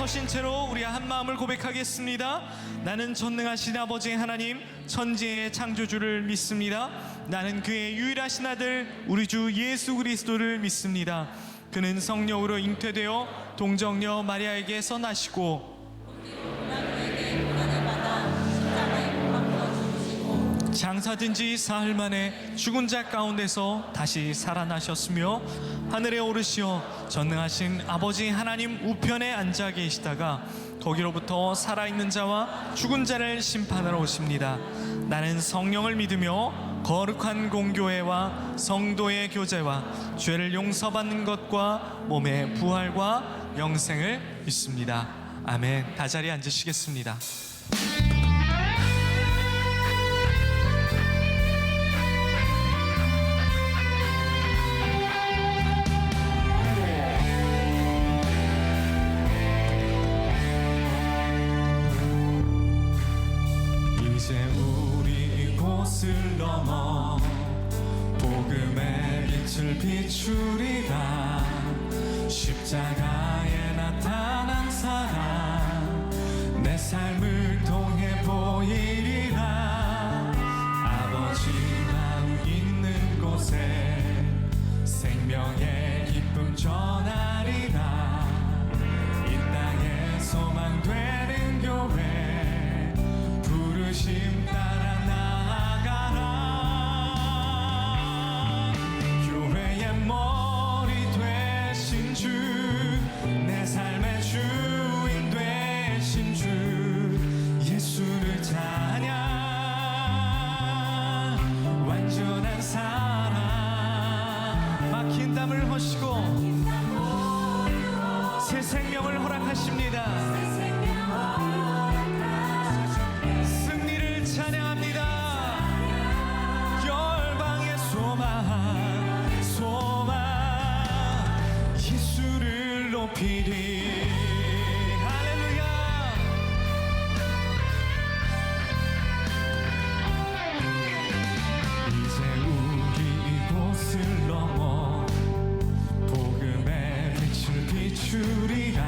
서신 채로 우리 한 마음을 고백하겠습니다. 나는 전능하신 아버지 하나님, 천지의 창조주를 믿습니다. 나는 그의 유일하신 아들 우리 주 예수 그리스도를 믿습니다. 그는 성령으로 잉태되어 동정녀 마리아에게서 나시고 장사된 지 사흘 만에 죽은 자 가운데서 다시 살아나셨으며 하늘에 오르시어 전능하신 아버지 하나님 우편에 앉아 계시다가 거기로부터 살아있는 자와 죽은 자를 심판하러 오십니다. 나는 성령을 믿으며 거룩한 공교회와 성도의 교제와 죄를 용서받는 것과 몸의 부활과 영생을 믿습니다. 아멘. 다 자리에 앉으시겠습니다. 이제 우리 이곳을 넘어 복음의 빛을 비추리라. 십자가에 나타난 사랑 내 삶을 통해 보이리라. 아버지 마음 있는 곳에 생명의 기쁨 전하리라. 이 땅에 소망 되는 교회 부르심 따라 나아가라. 교회의 머리 되신 주, 내 삶의 주인 되신 주, 예수를 찬양. 완전한 사랑 막힌 땀을 허시고 새 생명을 허락하십니다. 열방의 소망 예수를 높이리. 할렐루야. 이제 우리 이곳을 넘어 복음의 빛을 비추리라.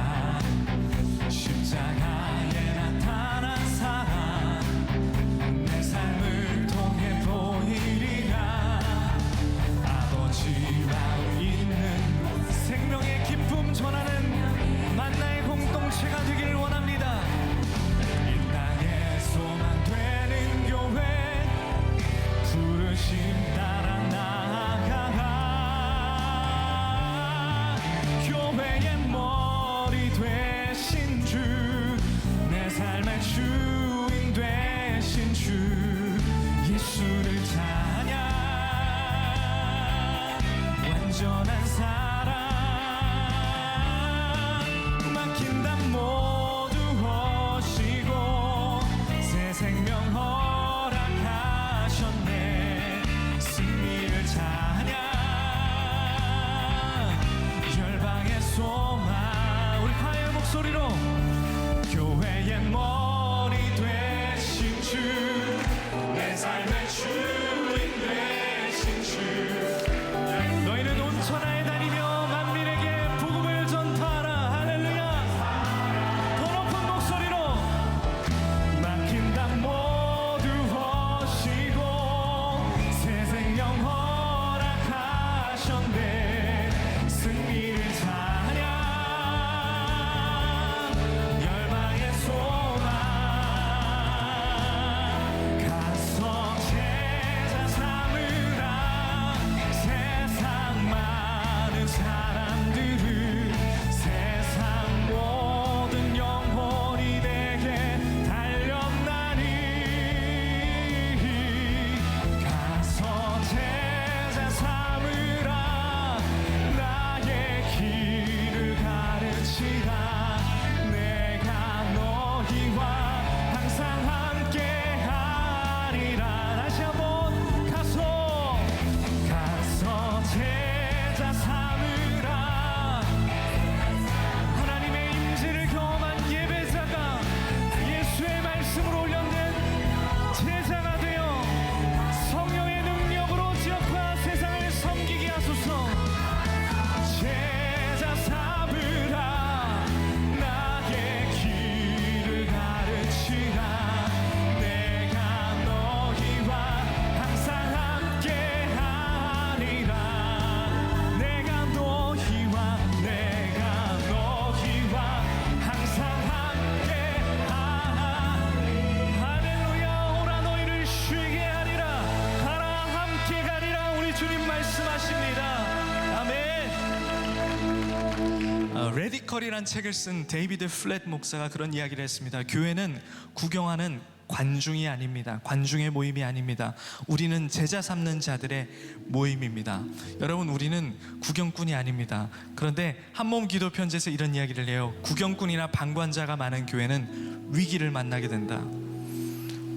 레디컬이란 책을 쓴 데이비드 플랫 목사가 그런 이야기를 했습니다. 교회는 구경하는 관중이 아닙니다. 관중의 모임이 아닙니다. 우리는 제자 삼는 자들의 모임입니다. 여러분, 우리는 구경꾼이 아닙니다. 그런데 한몸 기도 편지에서 이런 이야기를 해요. 구경꾼이나 방관자가 많은 교회는 위기를 만나게 된다.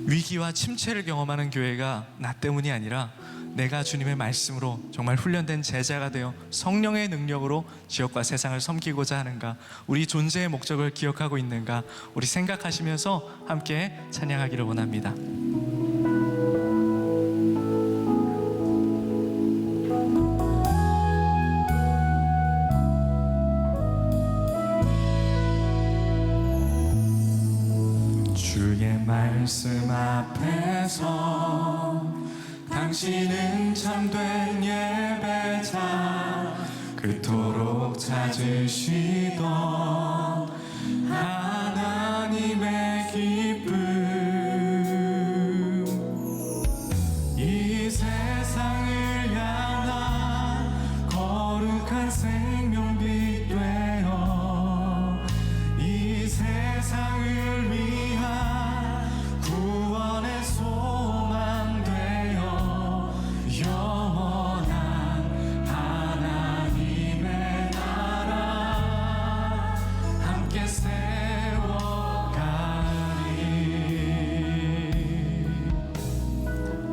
위기와 침체를 경험하는 교회가 나 때문이 아니라 내가 주님의 말씀으로 정말 훈련된 제자가 되어 성령의 능력으로 지역과 세상을 섬기고자 하는가, 우리 존재의 목적을 기억하고 있는가, 우리 생각하시면서 함께 찬양하기를 원합니다. 주의 말씀 앞에서 당신은 참된 예배자, 그토록 찾으시던 하나님의 기쁨, 이 세상을 향한 거룩한 생명빛 되어 이 세상을 위한 구원의 소망 되어 영원한 하나님의 나라 함께 세워가리.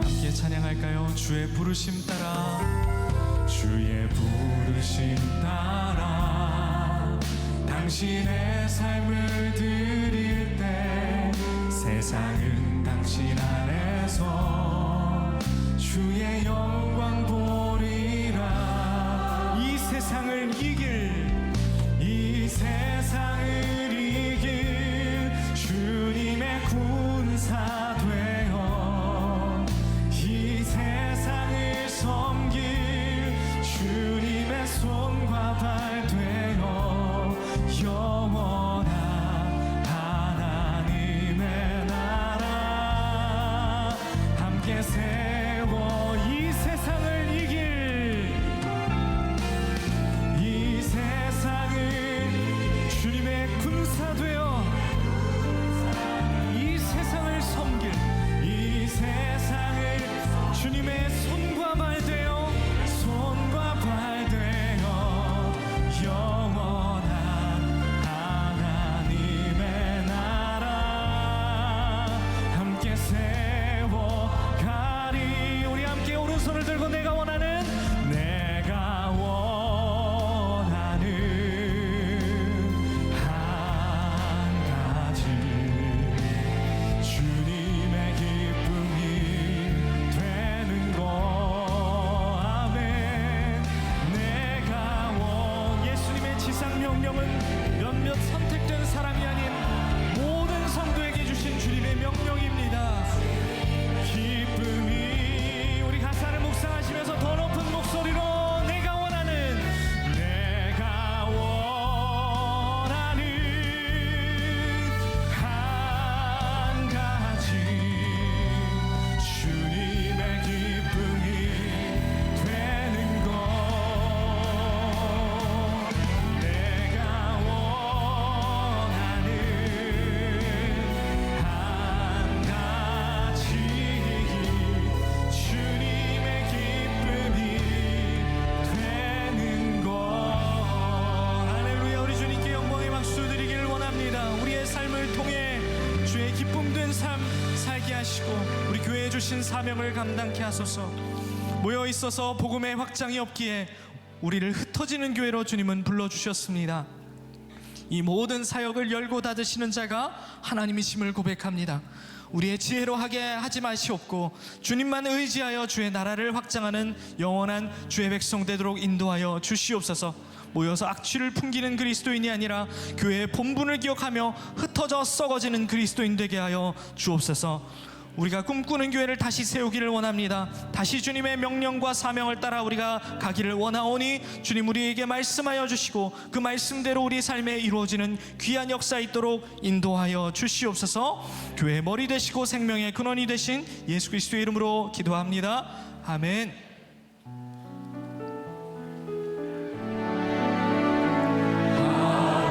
함께 찬양할까요? 주의 부르심 따라, 주의 부르심 따라 당신의 삶을 드릴 때 세상은 당신 안에서 주의 영광 보리라. 이 세상을 이길, 이 세상을 이길 주님의 군사 되어 이 세상을 섬길 주님의 손과 발 되어 영원한 하나님의 나라 함께 세워 이 세상을 이길, 이 세상을 주님의 군사 되어 이 세상을 섬길, 이 세상을 주님의 손과 발 되어 손과 발 되어 영원한 하나님의 나라 함께 세워가리. 우리 함께 오른손을 들고 내가 원하는 한 가지 주님의 기쁨이 되는 것. 아멘. 예수님의 지상 명령은 몇몇 선택된 사람이 아닌 모든 성도에게 주신 주님의 명령입니다. 기쁨이, 우리 가사를 묵상하시면서 더 높은 목소리로 내가 원하는 한 가지 주님의 기쁨이 되는 것. 내가 원하는 한 가지 주님의 기쁨이 되는 것. 할렐루야. 우리 주님께 영광의 박수 드리기를 원합니다. 우리의 삶을 통해 주의 기쁨 된 삶 살게 하시고 우리 교회에 주신 사명을 감당케 하소서. 모여 있어서 복음의 확장이 없기에 우리를 흩어지는 교회로 주님은 불러주셨습니다. 이 모든 사역을 열고 닫으시는 자가 하나님이심을 고백합니다. 우리의 지혜로 하게 하지 마시옵고 주님만 의지하여 주의 나라를 확장하는 영원한 주의 백성 되도록 인도하여 주시옵소서. 모여서 악취를 풍기는 그리스도인이 아니라 교회의 본분을 기억하며 흩어져 썩어지는 그리스도인 되게 하여 주옵소서. 우리가 꿈꾸는 교회를 다시 세우기를 원합니다. 다시 주님의 명령과 사명을 따라 우리가 가기를 원하오니 주님 우리에게 말씀하여 주시고 그 말씀대로 우리 삶에 이루어지는 귀한 역사 있도록 인도하여 주시옵소서. 교회의 머리 되시고 생명의 근원이 되신 예수 그리스도의 이름으로 기도합니다. 아멘. 아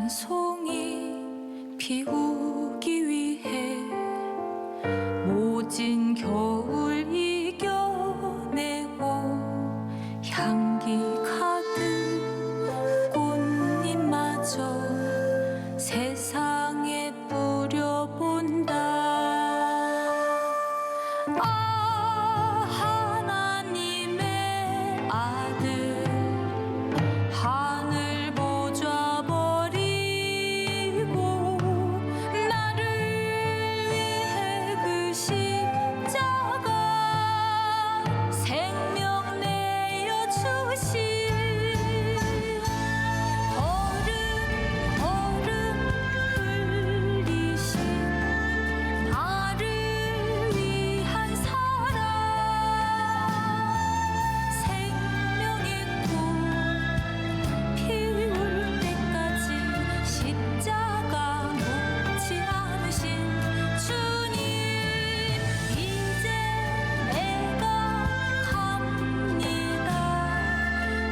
한 송이 피우기 위해 모진 겨울 이겨내고 향기 가득 꽃잎마저 세상에 뿌려본다. 하나님의 아들 하늘 보좌 버리고 나를 위해 그 십자가 생명 내어 주신 걸음 걸음 흘리신 나를 위한 사랑 생명의 꽃 피울 때까지 십자가 놓지 않으신 주님 이제 내가 갑니다.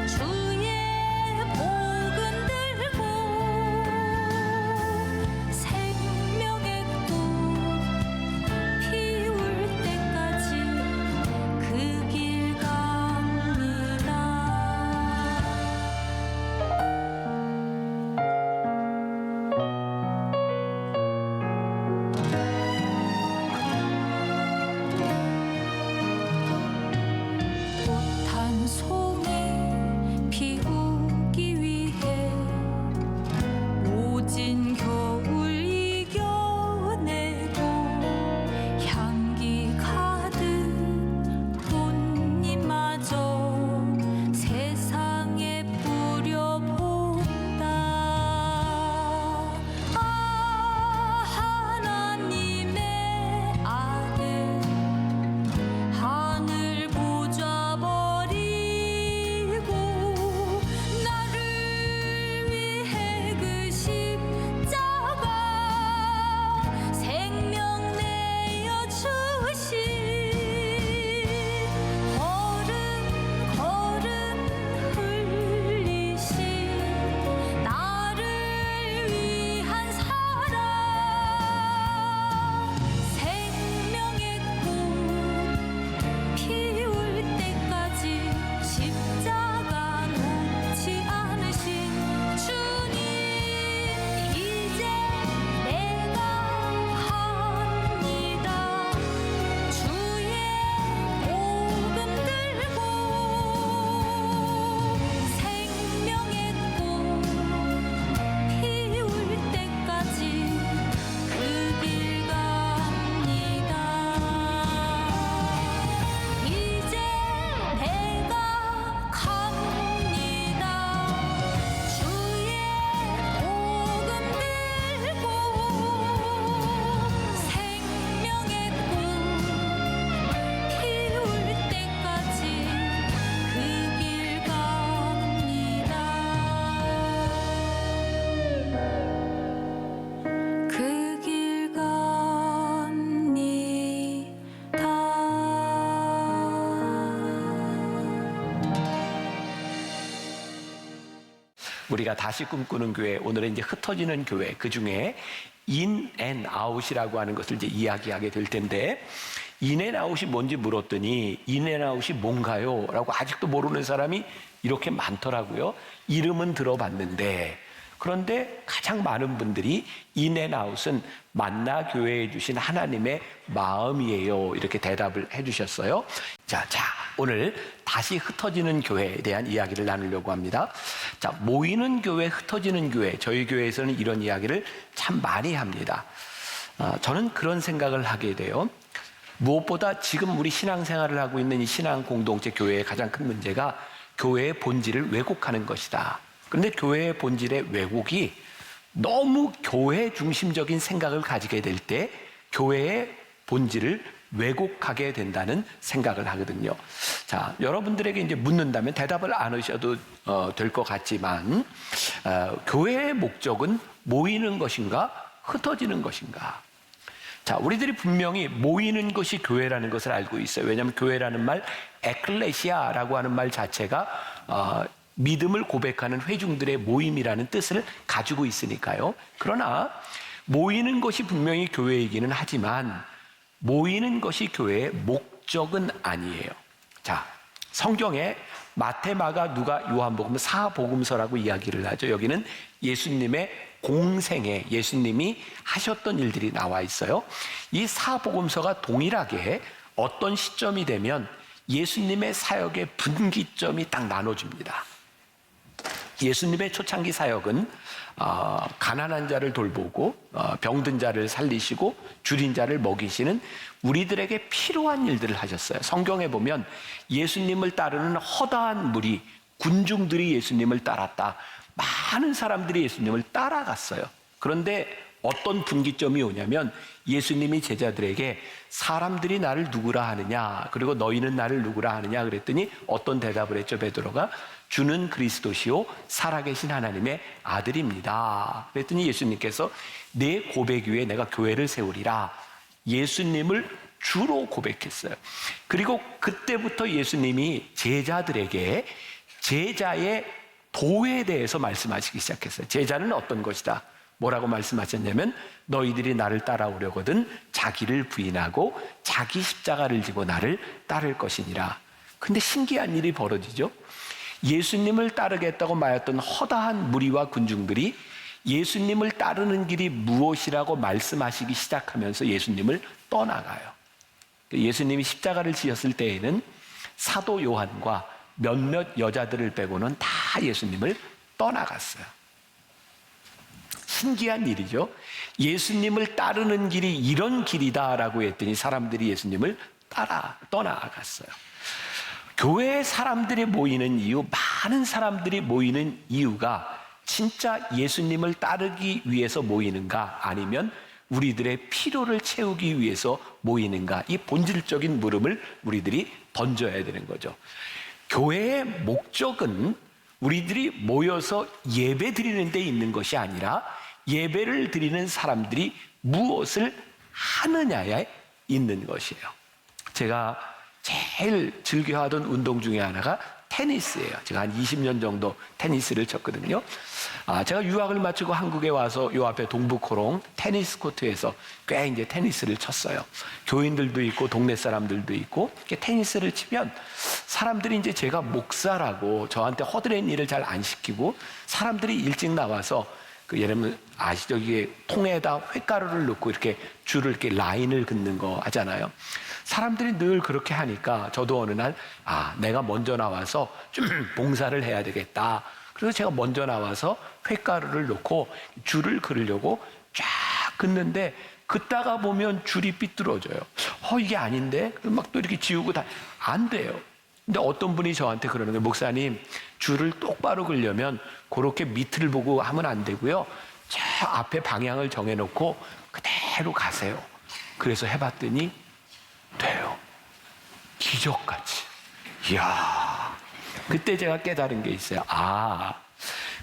주의 복음 들고 생명의 꽃 피울 때까지 그 길 갑니다. 꽃 한 송이 피우기 위해 모진 겨울 이겨내고 향기 가득 꽃잎마저 세상에 뿌려본다. 하나님의 아들 하늘 보좌 버리고 나를 위해 그 십자가 생명 내어 주신 걸음 걸음 흘리신 나를 위한 사랑 생명의 꽃 피울 때까지 십자가 놓지 않으신 주님 이제 내가 갑니다. 주의 복음 들고 생명의 꽃 피울 때까지 그 길 갑니다. 이제 내가 갑니다. 주의 복음 들고 생명의 꽃 피울 때까지 그 길 갑니다. 그 길 갑니다. 우리가 다시 꿈꾸는 교회, 오늘은 이제 흩어지는 교회, 그 중에 인 앤 아웃이라고 하는 것을 이제 이야기하게 될 텐데, 인 앤 아웃이 뭔지 물었더니 인 앤 아웃이 뭔가요? 라고 아직도 모르는 사람이 이렇게 많더라고요. 이름은 들어봤는데, 그런데 가장 많은 분들이 인 앤 아웃은 만나 교회에 주신 하나님의 마음이에요. 이렇게 대답을 해주셨어요. 자, 오늘 다시 흩어지는 교회에 대한 이야기를 나누려고 합니다. 자, 모이는 교회, 흩어지는 교회. 저희 교회에서는 이런 이야기를 참 많이 합니다. 저는 그런 생각을 하게 돼요. 무엇보다 지금 우리 신앙생활을 하고 있는 이 신앙 공동체 교회의 가장 큰 문제가 교회의 본질을 왜곡하는 것이다. 그런데 교회의 본질의 왜곡이 너무 교회 중심적인 생각을 가지게 될 때 교회의 본질을 왜곡하게 된다는 생각을 하거든요. 자, 여러분들에게 이제 묻는다면 대답을 안 하셔도 될 것 같지만, 교회의 목적은 모이는 것인가, 흩어지는 것인가? 자, 우리들이 분명히 모이는 것이 교회라는 것을 알고 있어요. 왜냐하면 교회라는 말, 에클레시아라고 하는 말 자체가 믿음을 고백하는 회중들의 모임이라는 뜻을 가지고 있으니까요. 그러나 모이는 것이 분명히 교회이기는 하지만 모이는 것이 교회의 목적은 아니에요. 자, 성경에 마태, 마가, 누가, 요한복음 사복음서라고 이야기를 하죠. 여기는 예수님의 공생에 예수님이 하셨던 일들이 나와 있어요. 이 사복음서가 동일하게 어떤 시점이 되면 예수님의 사역의 분기점이 딱 나눠집니다. 예수님의 초창기 사역은 가난한 자를 돌보고 병든 자를 살리시고 줄인 자를 먹이시는 우리들에게 필요한 일들을 하셨어요. 성경에 보면 예수님을 따르는 허다한 무리, 군중들이 예수님을 따랐다. 많은 사람들이 예수님을 따라갔어요. 그런데 어떤 분기점이 오냐면 예수님이 제자들에게 사람들이 나를 누구라 하느냐, 그리고 너희는 나를 누구라 하느냐 그랬더니 어떤 대답을 했죠? 베드로가 주는 그리스도시요 살아계신 하나님의 아들입니다. 그랬더니 예수님께서 내 고백 위에 내가 교회를 세우리라. 예수님을 주로 고백했어요. 그리고 그때부터 예수님이 제자들에게 제자의 도에 대해서 말씀하시기 시작했어요. 제자는 어떤 것이다? 뭐라고 말씀하셨냐면 너희들이 나를 따라오려거든 자기를 부인하고 자기 십자가를 지고 나를 따를 것이니라. 근데 신기한 일이 벌어지죠. 예수님을 따르겠다고 말했던 허다한 무리와 군중들이 예수님을 따르는 길이 무엇이라고 말씀하시기 시작하면서 예수님을 떠나가요. 예수님이 십자가를 지었을 때에는 사도 요한과 몇몇 여자들을 빼고는 다 예수님을 떠나갔어요. 신기한 일이죠. 예수님을 따르는 길이 이런 길이다라고 했더니 사람들이 예수님을 떠나갔어요. 교회에 사람들이 모이는 이유, 많은 사람들이 모이는 이유가 진짜 예수님을 따르기 위해서 모이는가 아니면 우리들의 필요를 채우기 위해서 모이는가, 이 본질적인 물음을 우리들이 던져야 되는 거죠. 교회의 목적은 우리들이 모여서 예배 드리는 데 있는 것이 아니라 예배를 드리는 사람들이 무엇을 하느냐에 있는 것이에요. 제가 제일 즐겨하던 운동 중에 하나가 테니스예요. 제가 한 20년 정도 테니스를 쳤거든요. 제가 유학을 마치고 한국에 와서 요 앞에 동부코롱 테니스 코트에서 꽤 이제 테니스를 쳤어요. 교인들도 있고 동네 사람들도 있고 이렇게 테니스를 치면 사람들이 이제 제가 목사라고 저한테 허드렛 일을 잘 안 시키고 사람들이 일찍 나와서 예를 들면 아시죠? 이게 통에다 횟가루를 넣고 이렇게 줄을 이렇게 라인을 긋는 거 하잖아요. 사람들이 늘 그렇게 하니까 저도 어느 날 내가 먼저 나와서 좀 봉사를 해야 되겠다. 그래서 제가 먼저 나와서 횟가루를 넣고 줄을 그으려고 쫙 긋는데 긋다가 보면 줄이 삐뚤어져요. 이게 아닌데? 막 또 이렇게 지우고 안 돼요. 근데 어떤 분이 저한테 그러는 거예요. 목사님, 줄을 똑바로 그으려면 그렇게 밑을 보고 하면 안 되고요. 저 앞에 방향을 정해놓고 그대로 가세요. 그래서 해봤더니 돼요. 기적같이. 이야. 그때 제가 깨달은 게 있어요.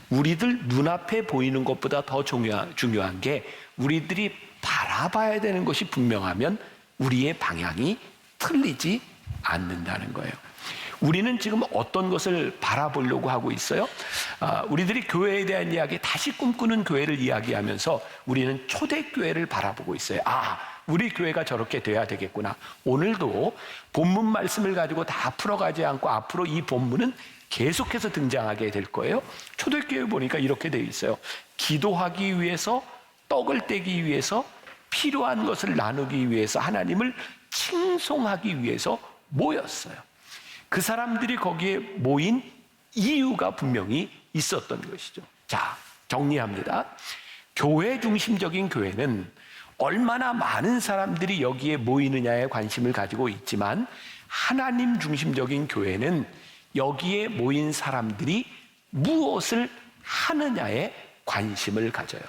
우리들 눈앞에 보이는 것보다 더 중요한 게 우리들이 바라봐야 되는 것이 분명하면 우리의 방향이 틀리지 않는다는 거예요. 우리는 지금 어떤 것을 바라보려고 하고 있어요? 우리들이 교회에 대한 이야기, 다시 꿈꾸는 교회를 이야기하면서 우리는 초대교회를 바라보고 있어요. 우리 교회가 저렇게 돼야 되겠구나. 오늘도 본문 말씀을 가지고 다 풀어가지 않고 앞으로 이 본문은 계속해서 등장하게 될 거예요. 초대교회 보니까 이렇게 되어 있어요. 기도하기 위해서, 떡을 떼기 위해서, 필요한 것을 나누기 위해서, 하나님을 칭송하기 위해서 모였어요. 그 사람들이 거기에 모인 이유가 분명히 있었던 것이죠. 자, 정리합니다. 교회 중심적인 교회는 얼마나 많은 사람들이 여기에 모이느냐에 관심을 가지고 있지만 하나님 중심적인 교회는 여기에 모인 사람들이 무엇을 하느냐에 관심을 가져요.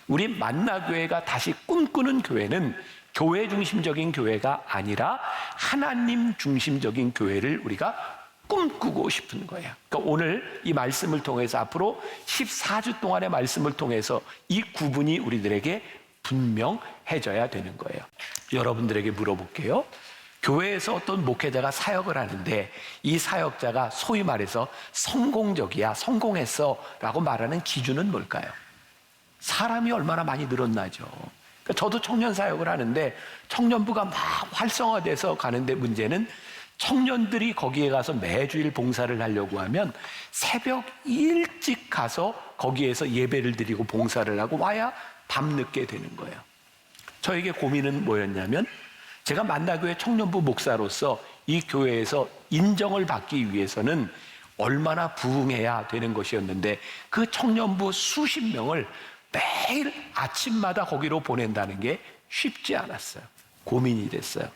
우리 만나교회가 다시 꿈꾸는 교회는 교회 중심적인 교회가 아니라 하나님 중심적인 교회를 우리가 꿈꾸고 싶은 거예요. 그러니까 오늘 이 말씀을 통해서 앞으로 14주 동안의 말씀을 통해서 이 구분이 우리들에게 분명해져야 되는 거예요. 여러분들에게 물어볼게요. 교회에서 어떤 목회자가 사역을 하는데 이 사역자가 소위 말해서 성공적이야, 성공했어 라고 말하는 기준은 뭘까요? 사람이 얼마나 많이 늘었나죠. 그러니까 저도 청년 사역을 하는데 청년부가 막 활성화돼서 가는데 문제는 청년들이 거기에 가서 매주일 봉사를 하려고 하면 새벽 일찍 가서 거기에서 예배를 드리고 봉사를 하고 와야 밤늦게 되는 거예요. 저에게 고민은 뭐였냐면 제가 만나교회 청년부 목사로서 이 교회에서 인정을 받기 위해서는 얼마나 부응해야 되는 것이었는데 그 청년부 수십 명을 매일 아침마다 거기로 보낸다는 게 쉽지 않았어요. 고민이 됐어요.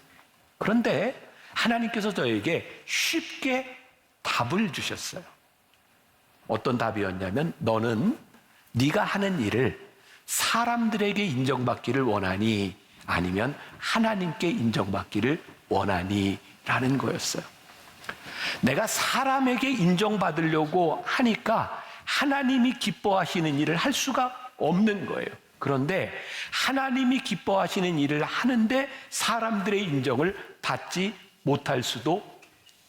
그런데 하나님께서 저에게 쉽게 답을 주셨어요. 어떤 답이었냐면 너는 네가 하는 일을 사람들에게 인정받기를 원하니 아니면 하나님께 인정받기를 원하니 라는 거였어요. 내가 사람에게 인정받으려고 하니까 하나님이 기뻐하시는 일을 할 수가 없는 거예요. 그런데 하나님이 기뻐하시는 일을 하는데 사람들의 인정을 받지 못할 수도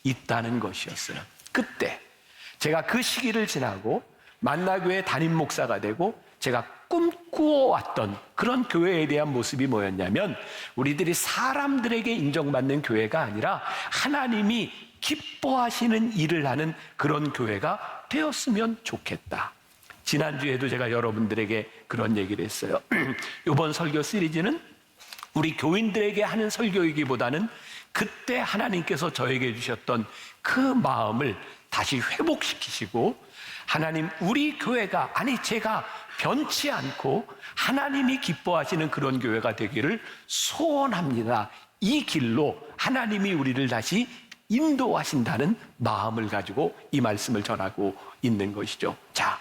있다는 것이었어요. 그때 제가 그 시기를 지나고 만나교회 담임 목사가 되고 제가 꿈꾸어왔던 그런 교회에 대한 모습이 뭐였냐면 우리들이 사람들에게 인정받는 교회가 아니라 하나님이 기뻐하시는 일을 하는 그런 교회가 되었으면 좋겠다. 지난주에도 제가 여러분들에게 그런 얘기를 했어요. 이번 설교 시리즈는 우리 교인들에게 하는 설교이기보다는 그때 하나님께서 저에게 주셨던 그 마음을 다시 회복시키시고 하나님 우리 교회가 아니 제가 변치 않고 하나님이 기뻐하시는 그런 교회가 되기를 소원합니다. 이 길로 하나님이 우리를 다시 인도하신다는 마음을 가지고 이 말씀을 전하고 있는 것이죠. 자,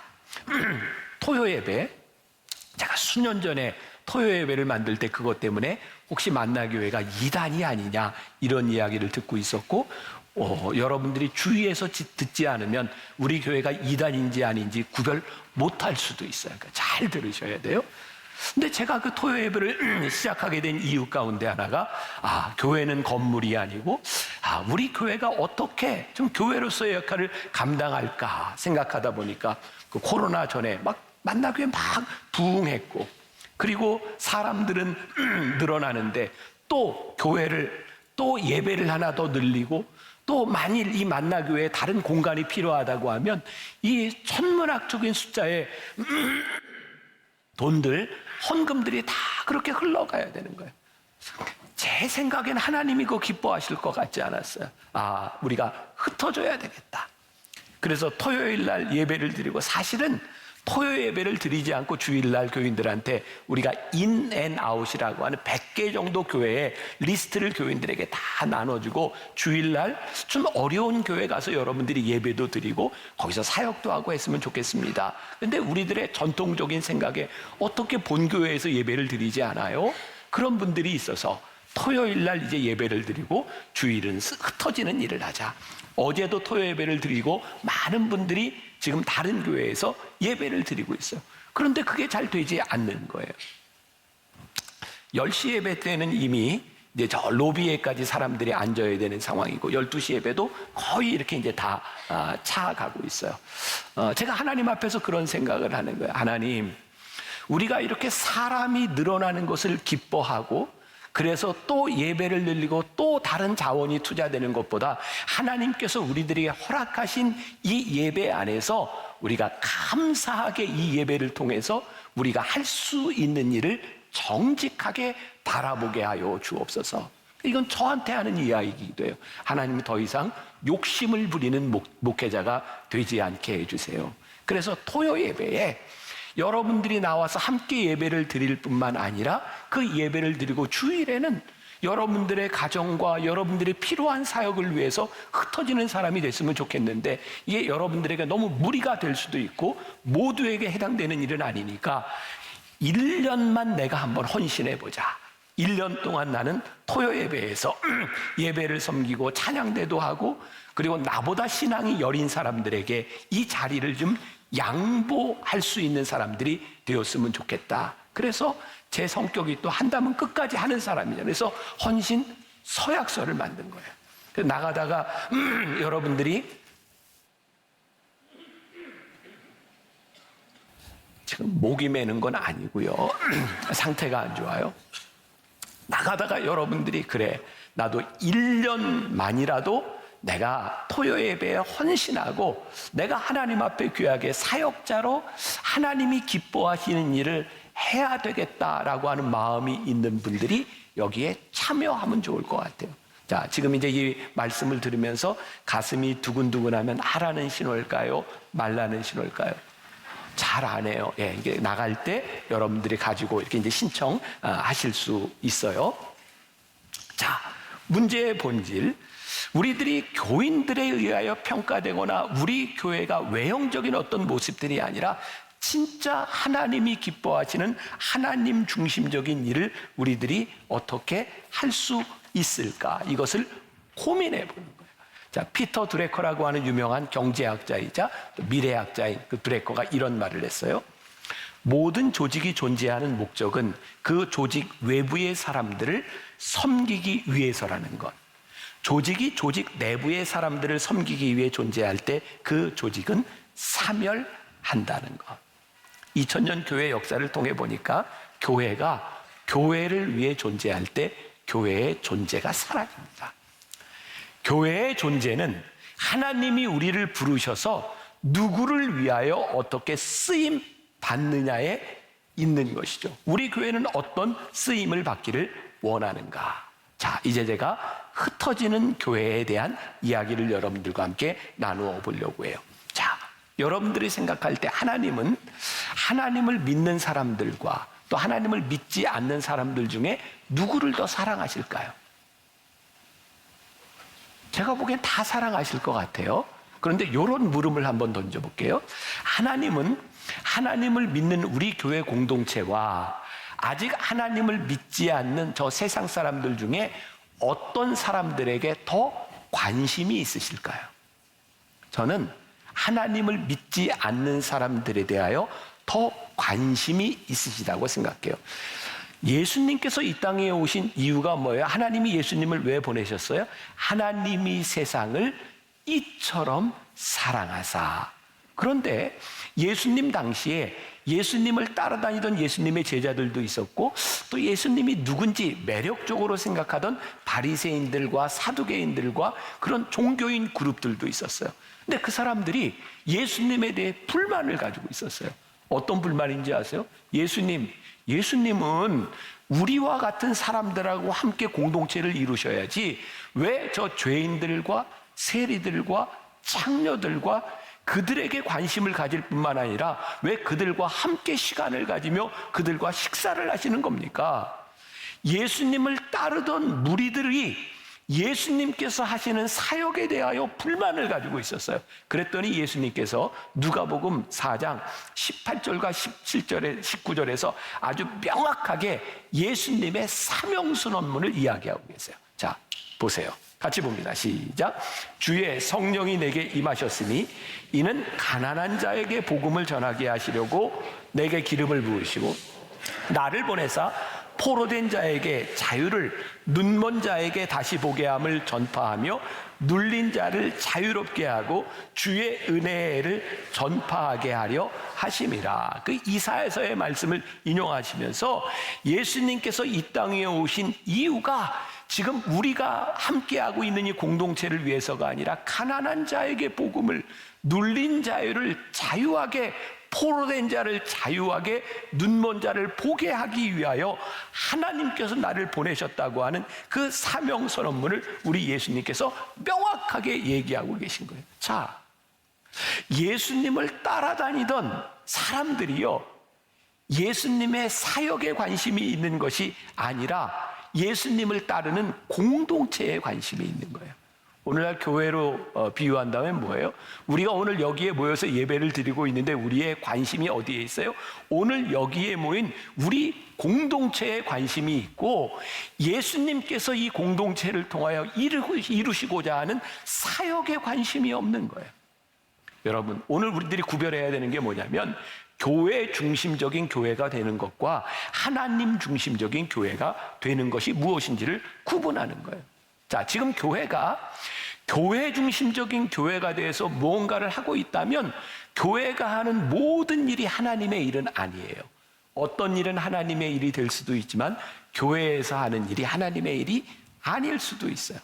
토요 예배 제가 수년 전에 토요 예배를 만들 때 그것 때문에 혹시 만나교회가 이단이 아니냐 이런 이야기를 듣고 있었고 여러분들이 주위에서 듣지 않으면 우리 교회가 이단인지 아닌지 구별 못할 수도 있어요. 그러니까 잘 들으셔야 돼요. 근데 제가 그 토요 예배를 시작하게 된 이유 가운데 하나가 교회는 건물이 아니고 우리 교회가 어떻게 좀 교회로서의 역할을 감당할까 생각하다 보니까 그 코로나 전에 막 만나교회 막 부흥했고 그리고 사람들은 늘어나는데 또 교회를 또 예배를 하나 더 늘리고 또 만일 이 만나교회에 다른 공간이 필요하다고 하면 이 천문학적인 숫자의 돈들, 헌금들이 다 그렇게 흘러가야 되는 거예요. 제 생각엔 하나님이 그거 기뻐하실 것 같지 않았어요. 우리가 흩어져야 되겠다. 그래서 토요일 날 예배를 드리고 사실은 토요 예배를 드리지 않고 주일날 교인들한테 우리가 인앤아웃이라고 하는 100개 정도 교회의 리스트를 교인들에게 다 나눠주고 주일날 좀 어려운 교회 가서 여러분들이 예배도 드리고 거기서 사역도 하고 했으면 좋겠습니다. 그런데 우리들의 전통적인 생각에 어떻게 본교회에서 예배를 드리지 않아요? 그런 분들이 있어서 토요일날 이제 예배를 드리고 주일은 흩어지는 일을 하자. 어제도 토요 예배를 드리고 많은 분들이 지금 다른 교회에서 예배를 드리고 있어요. 그런데 그게 잘 되지 않는 거예요. 10시 예배 때는 이미 이제 저 로비에까지 사람들이 앉아야 되는 상황이고 12시 예배도 거의 이렇게 이제 다 차가고 있어요. 제가 하나님 앞에서 그런 생각을 하는 거예요. 하나님, 우리가 이렇게 사람이 늘어나는 것을 기뻐하고 그래서 또 예배를 늘리고 또 다른 자원이 투자되는 것보다 하나님께서 우리들에게 허락하신 이 예배 안에서 우리가 감사하게 이 예배를 통해서 우리가 할 수 있는 일을 정직하게 바라보게 하여 주옵소서. 이건 저한테 하는 이야기이기도 해요. 하나님이 더 이상 욕심을 부리는 목회자가 되지 않게 해주세요. 그래서 토요 예배에 여러분들이 나와서 함께 예배를 드릴 뿐만 아니라 그 예배를 드리고 주일에는 여러분들의 가정과 여러분들이 필요한 사역을 위해서 흩어지는 사람이 됐으면 좋겠는데 이게 여러분들에게 너무 무리가 될 수도 있고 모두에게 해당되는 일은 아니니까 1년만 내가 한번 헌신해보자. 1년 동안 나는 토요 예배에서 예배를 섬기고 찬양대도 하고 그리고 나보다 신앙이 여린 사람들에게 이 자리를 좀 양보할 수 있는 사람들이 되었으면 좋겠다. 그래서 제 성격이 또 한다면 끝까지 하는 사람이잖아요. 그래서 헌신 서약서를 만든 거예요. 그래서 나가다가 여러분들이 지금 목이 메는 건 아니고요. 상태가 안 좋아요. 나가다가 여러분들이 그래, 나도 1년만이라도 내가 토요 예배에 헌신하고 내가 하나님 앞에 귀하게 사역자로 하나님이 기뻐하시는 일을 해야 되겠다라고 하는 마음이 있는 분들이 여기에 참여하면 좋을 것 같아요. 자, 지금 이제 이 말씀을 들으면서 가슴이 두근두근하면 하라는 신호일까요? 말라는 신호일까요? 잘 안 해요. 예, 이게 나갈 때 여러분들이 가지고 이렇게 이제 신청하실 수 있어요. 자, 문제의 본질. 우리들이 교인들에 의하여 평가되거나 우리 교회가 외형적인 어떤 모습들이 아니라 진짜 하나님이 기뻐하시는 하나님 중심적인 일을 우리들이 어떻게 할 수 있을까? 이것을 고민해 보는 거예요. 자, 피터 드래커라고 하는 유명한 경제학자이자 미래학자인 그 드래커가 이런 말을 했어요. 모든 조직이 존재하는 목적은 그 조직 외부의 사람들을 섬기기 위해서라는 것. 조직이 조직 내부의 사람들을 섬기기 위해 존재할 때 그 조직은 사멸한다는 것. 2000년 교회 역사를 통해 보니까 교회가 교회를 위해 존재할 때 교회의 존재가 사라집니다. 교회의 존재는 하나님이 우리를 부르셔서 누구를 위하여 어떻게 쓰임 받느냐에 있는 것이죠. 우리 교회는 어떤 쓰임을 받기를 원하는가? 자, 이제 제가 흩어지는 교회에 대한 이야기를 여러분들과 함께 나누어 보려고 해요. 자, 여러분들이 생각할 때 하나님은 하나님을 믿는 사람들과 또 하나님을 믿지 않는 사람들 중에 누구를 더 사랑하실까요? 제가 보기엔 다 사랑하실 것 같아요. 그런데 이런 물음을 한번 던져볼게요. 하나님은 하나님을 믿는 우리 교회 공동체와 아직 하나님을 믿지 않는 저 세상 사람들 중에 어떤 사람들에게 더 관심이 있으실까요? 저는 하나님을 믿지 않는 사람들에 대하여 더 관심이 있으시다고 생각해요. 예수님께서 이 땅에 오신 이유가 뭐예요? 하나님이 예수님을 왜 보내셨어요? 하나님이 세상을 이처럼 사랑하사. 그런데 예수님 당시에 예수님을 따라다니던 예수님의 제자들도 있었고 또 예수님이 누군지 매력적으로 생각하던 바리새인들과 사두개인들과 그런 종교인 그룹들도 있었어요. 근데 그 사람들이 예수님에 대해 불만을 가지고 있었어요. 어떤 불만인지 아세요? 예수님은 우리와 같은 사람들하고 함께 공동체를 이루셔야지 왜 저 죄인들과 세리들과 창녀들과 그들에게 관심을 가질 뿐만 아니라 왜 그들과 함께 시간을 가지며 그들과 식사를 하시는 겁니까? 예수님을 따르던 무리들이 예수님께서 하시는 사역에 대하여 불만을 가지고 있었어요. 그랬더니 예수님께서 누가복음 4장 18절과 17절에 19절에서 아주 명확하게 예수님의 사명선언문을 이야기하고 계세요. 자, 보세요. 같이 봅니다. 시작. 주의 성령이 내게 임하셨으니 이는 가난한 자에게 복음을 전하게 하시려고 내게 기름을 부으시고 나를 보내사 포로된 자에게 자유를, 눈먼 자에게 다시 보게 함을 전파하며 눌린 자를 자유롭게 하고 주의 은혜를 전파하게 하려 하심이라. 그 이사야서의 말씀을 인용하시면서 예수님께서 이 땅에 오신 이유가 지금 우리가 함께하고 있는 이 공동체를 위해서가 아니라 가난한 자에게 복음을, 눌린 자유를 자유하게, 포로된 자를 자유하게, 눈먼 자를 보게 하기 위하여 하나님께서 나를 보내셨다고 하는 그 사명선언문을 우리 예수님께서 명확하게 얘기하고 계신 거예요. 자, 예수님을 따라다니던 사람들이요, 예수님의 사역에 관심이 있는 것이 아니라 예수님을 따르는 공동체에 관심이 있는 거예요. 오늘날 교회로 비유한다면 뭐예요? 우리가 오늘 여기에 모여서 예배를 드리고 있는데 우리의 관심이 어디에 있어요? 오늘 여기에 모인 우리 공동체에 관심이 있고 예수님께서 이 공동체를 통하여 이루시고자 하는 사역에 관심이 없는 거예요. 여러분, 오늘 우리들이 구별해야 되는 게 뭐냐면 교회 중심적인 교회가 되는 것과 하나님 중심적인 교회가 되는 것이 무엇인지를 구분하는 거예요. 자, 지금 교회가 교회 중심적인 교회가 돼서 무언가를 하고 있다면 교회가 하는 모든 일이 하나님의 일은 아니에요. 어떤 일은 하나님의 일이 될 수도 있지만 교회에서 하는 일이 하나님의 일이 아닐 수도 있어요.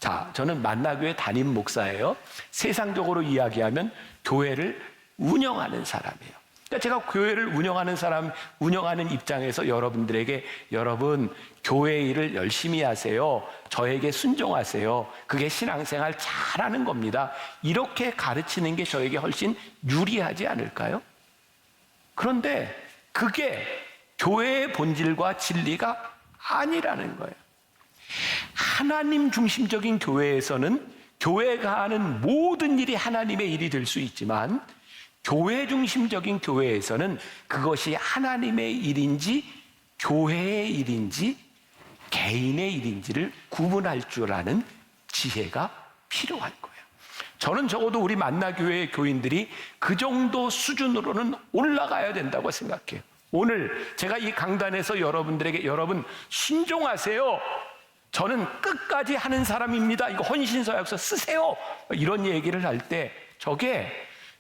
자, 저는 만나교회 담임 목사예요. 세상적으로 이야기하면 교회를 운영하는 사람이에요. 그러니까 제가 교회를 운영하는 입장에서 여러분들에게 여러분 교회 일을 열심히 하세요. 저에게 순종하세요. 그게 신앙생활 잘하는 겁니다. 이렇게 가르치는 게 저에게 훨씬 유리하지 않을까요? 그런데 그게 교회의 본질과 진리가 아니라는 거예요. 하나님 중심적인 교회에서는 교회가 하는 모든 일이 하나님의 일이 될 수 있지만 교회 중심적인 교회에서는 그것이 하나님의 일인지 교회의 일인지 개인의 일인지를 구분할 줄 아는 지혜가 필요한 거예요. 저는 적어도 우리 만나교회의 교인들이 그 정도 수준으로는 올라가야 된다고 생각해요. 오늘 제가 이 강단에서 여러분들에게 여러분 순종하세요. 저는 끝까지 하는 사람입니다. 이거 헌신서약서 쓰세요. 이런 얘기를 할 때 저게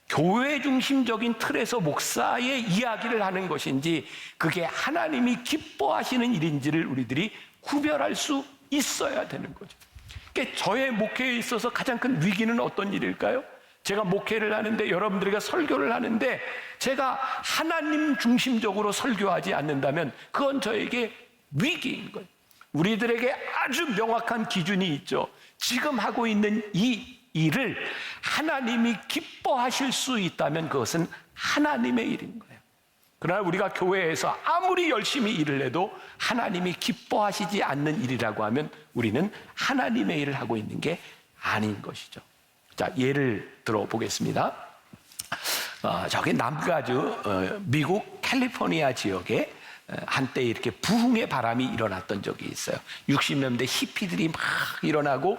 교회 중심적인 틀에서 목사의 이야기를 하는 것인지 그게 하나님이 기뻐하시는 일인지를 우리들이 구별할 수 있어야 되는 거죠. 그러니까 저의 목회에 있어서 가장 큰 위기는 어떤 일일까요? 제가 목회를 하는데 여러분들에게 설교를 하는데 제가 하나님 중심적으로 설교하지 않는다면 그건 저에게 위기인 거예요. 우리들에게 아주 명확한 기준이 있죠. 지금 하고 있는 이 일을 하나님이 기뻐하실 수 있다면 그것은 하나님의 일인 거예요. 그러나 우리가 교회에서 아무리 열심히 일을 해도 하나님이 기뻐하시지 않는 일이라고 하면 우리는 하나님의 일을 하고 있는 게 아닌 것이죠. 자, 예를 들어 보겠습니다. 저기 남가주 미국 캘리포니아 지역에 한때 이렇게 부흥의 바람이 일어났던 적이 있어요. 60년대 히피들이 막 일어나고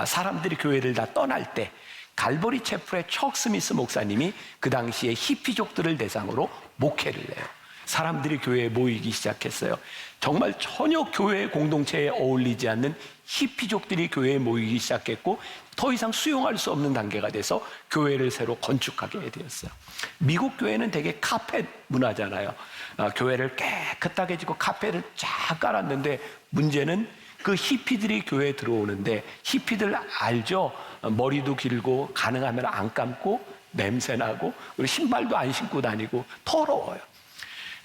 사람들이 교회를 다 떠날 때 갈보리 채플의 척 스미스 목사님이 그 당시에 히피족들을 대상으로 목회를 해요. 사람들이 교회에 모이기 시작했어요. 정말 전혀 교회 공동체에 어울리지 않는 히피족들이 교회에 모이기 시작했고 더 이상 수용할 수 없는 단계가 돼서 교회를 새로 건축하게 되었어요. 미국 교회는 되게 카펫 문화잖아요. 교회를 깨끗하게 짓고 카펫을 쫙 깔았는데 문제는 그 히피들이 교회에 들어오는데 히피들 알죠? 머리도 길고 가능하면 안 감고 냄새나고 그리고 신발도 안 신고 다니고 더러워요.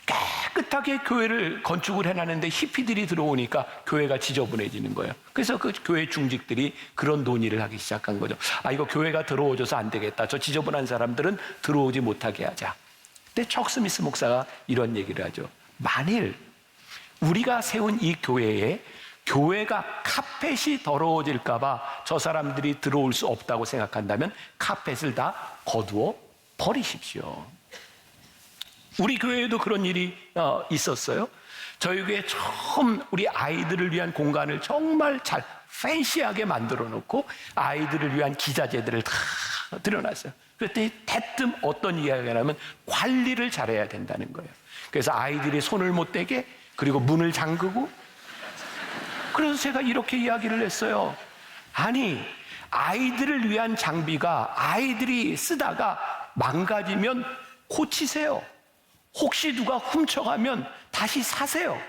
깨끗하게 교회를 건축을 해놨는데 히피들이 들어오니까 교회가 지저분해지는 거예요. 그래서 그 교회 중직들이 그런 논의를 하기 시작한 거죠. 이거 교회가 들어오줘서 안 되겠다. 저 지저분한 사람들은 들어오지 못하게 하자. 근데 척 스미스 목사가 이런 얘기를 하죠. 만일 우리가 세운 이 교회에 교회가 카펫이 더러워질까봐 저 사람들이 들어올 수 없다고 생각한다면 카펫을 다 거두어 버리십시오. 우리 교회에도 그런 일이 있었어요. 저희 교회 처음 우리 아이들을 위한 공간을 정말 잘 팬시하게 만들어 놓고 아이들을 위한 기자재들을 다 들여놨어요. 그랬더니 대뜸 어떤 이야기가 나면 관리를 잘해야 된다는 거예요. 그래서 아이들이 손을 못 대게 그리고 문을 잠그고 그래서 제가 이렇게 이야기를 했어요. 아니 아이들을 위한 장비가 아이들이 쓰다가 망가지면 고치세요. 혹시 누가 훔쳐가면 다시 사세요.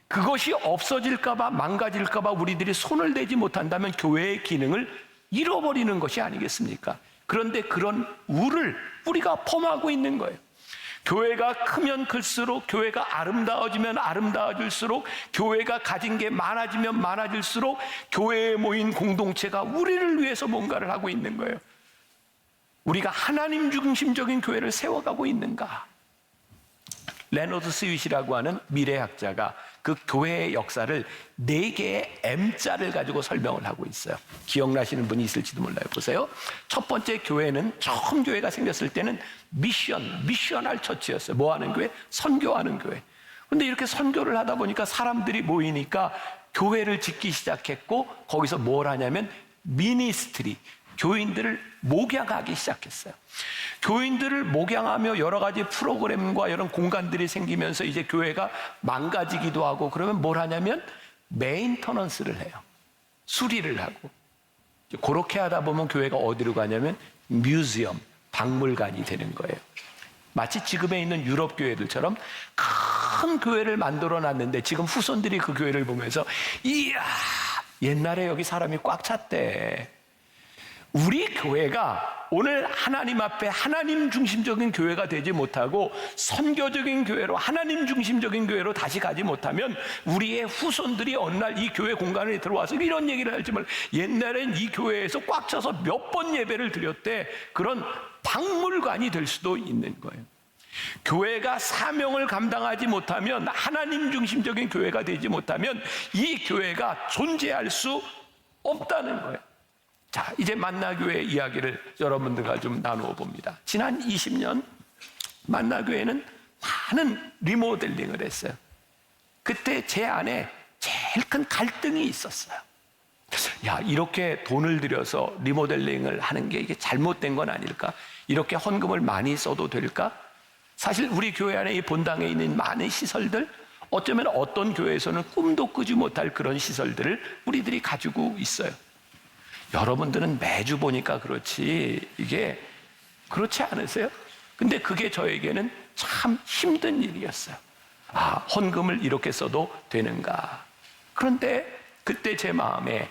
그것이 없어질까봐 망가질까봐 우리들이 손을 대지 못한다면 교회의 기능을 잃어버리는 것이 아니겠습니까? 그런데 그런 우를 우리가 범하고 있는 거예요. 교회가 크면 클수록 교회가 아름다워지면 아름다워질수록 교회가 가진 게 많아지면 많아질수록 교회에 모인 공동체가 우리를 위해서 뭔가를 하고 있는 거예요. 우리가 하나님 중심적인 교회를 세워가고 있는가? 레너드 스윗이라고 하는 미래학자가 그 교회의 역사를 4개의 M자를 가지고 설명을 하고 있어요. 기억나시는 분이 있을지도 몰라요. 보세요. 첫 번째 교회는 처음 교회가 생겼을 때는 미셔널 처치였어요. 뭐 하는 교회? 선교하는 교회. 근데 이렇게 선교를 하다 보니까 사람들이 모이니까 교회를 짓기 시작했고 거기서 뭘 하냐면 미니스트리, 교인들을 목양하기 시작했어요. 교인들을 목양하며 여러 가지 프로그램과 이런 공간들이 생기면서 이제 교회가 망가지기도 하고, 그러면 뭘 하냐면 메인터넌스를 해요. 수리를 하고. 그렇게 하다 보면 교회가 어디로 가냐면 뮤지엄, 박물관이 되는 거예요. 마치 지금에 있는 유럽 교회들처럼 큰 교회를 만들어 놨는데 지금 후손들이 그 교회를 보면서 이야, 옛날에 여기 사람이 꽉 찼대. 우리 교회가 오늘 하나님 앞에 하나님 중심적인 교회가 되지 못하고 선교적인 교회로, 하나님 중심적인 교회로 다시 가지 못하면 우리의 후손들이 어느 날 이 교회 공간에 들어와서 이런 얘기를 할지 몰라. 옛날엔 이 교회에서 꽉 차서 몇 번 예배를 드렸대. 그런 박물관이 될 수도 있는 거예요. 교회가 사명을 감당하지 못하면, 하나님 중심적인 교회가 되지 못하면 이 교회가 존재할 수 없다는 거예요. 자, 이제 만나교회 이야기를 여러분들과 좀 나누어 봅니다. 지난 20년 만나교회는 많은 리모델링을 했어요. 그때 제 안에 제일 큰 갈등이 있었어요. 야, 이렇게 돈을 들여서 리모델링을 하는 게 이게 잘못된 건 아닐까? 이렇게 헌금을 많이 써도 될까? 사실 우리 교회 안에 이 본당에 있는 많은 시설들, 어쩌면 어떤 교회에서는 꿈도 꾸지 못할 그런 시설들을 우리들이 가지고 있어요. 여러분들은 매주 보니까 그렇지 이게 그렇지 않으세요? 근데 그게 저에게는 참 힘든 일이었어요. 아, 헌금을 이렇게 써도 되는가? 그런데 그때 제 마음에